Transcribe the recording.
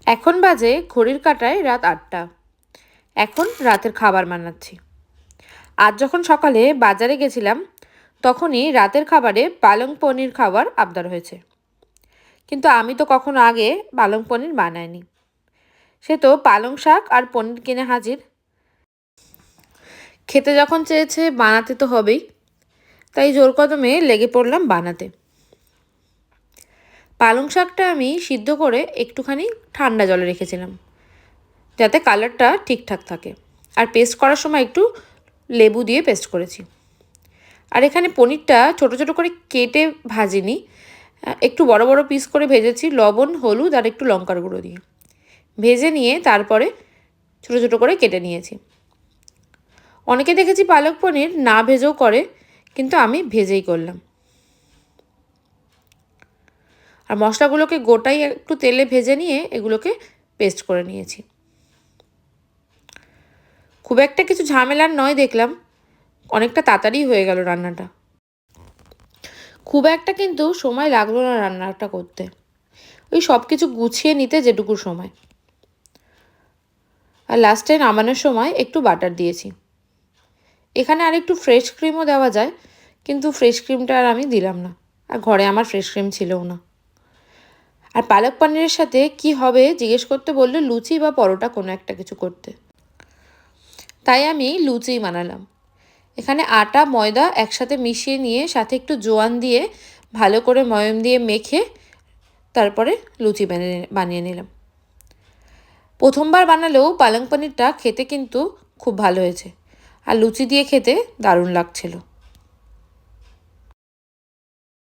এখন বাজে ঘড়ির কাঁটায় রাত ৮টা। এখন রাতের খাবার বানাচ্ছি। আজ যখন সকালে বাজারে গেছিলাম তখনই রাতের খাবারে পালং পনির খাবার আবদার হয়েছে, কিন্তু আমি তো কখনো আগে পালং পনির বানাইনি। সে তো পালং শাক আর পনির কিনে হাজির। খেতে যখন চেয়েছে বানাতে তো হবেই, তাই জোর কদমে লেগে পড়লাম বানাতে। পালং শাকটা আমি সিদ্ধ করে একটুখানি ঠান্ডা জলে রেখেছিলাম, যাতে কালারটা ঠিকঠাক থাকে। আর পেস্ট করার সময় একটু লেবু দিয়ে পেস্ট করেছি। আর এখানে পনিরটা ছোট ছোট করে কেটে ভাজিনি, একটু বড় বড় পিস করে ভেজেছি লবণ, হলুদ আর একটু লঙ্কার গুঁড়ো দিয়ে। ভেজে নিয়ে তারপরে ছোট ছোট করে কেটে নিয়েছি। অনেকে দেখেছি পালক পনির না ভেজেও করে, কিন্তু আমি ভেজেই করলাম। আর মশলাগুলোকে গোটাই একটু তেলে ভেজে নিয়ে এগুলোকে পেস্ট করে নিয়েছি। খুব একটা কিছু ঝামেলার নয় দেখলাম, অনেকটা তাড়াতাড়ি হয়ে গেল রান্নাটা। খুব একটা কিন্তু সময় লাগলো না রান্নাটা করতে, ওই সব কিছু গুছিয়ে নিতে যেটুকু সময়। আর লাস্টে নামানোর সময় একটু বাটার দিয়েছি। এখানে আর একটু ফ্রেশ ক্রিমও দেওয়া যায়, কিন্তু ফ্রেশ ক্রিমটা আর আমি দিলাম না, আর ঘরে আমার ফ্রেশ ক্রিম ছিলও না। আর পালক পনিরের সাথে কি হবে জিজ্ঞেস করতে বললে লুচি বা পরোটা কোনো একটা কিছু করতে, তাই আমি লুচিই বানালাম। এখানে আটা ময়দা একসাথে মিশিয়ে নিয়ে সাথে একটু জোয়ান দিয়ে ভালো করে ময়ম দিয়ে মেখে তারপরে লুচি বানিয়ে নিলাম। প্রথমবার বানালেও পালং পনিরটা খেতে কিন্তু খুব ভালো হয়েছে, আর লুচি দিয়ে খেতে দারুণ লাগছিল।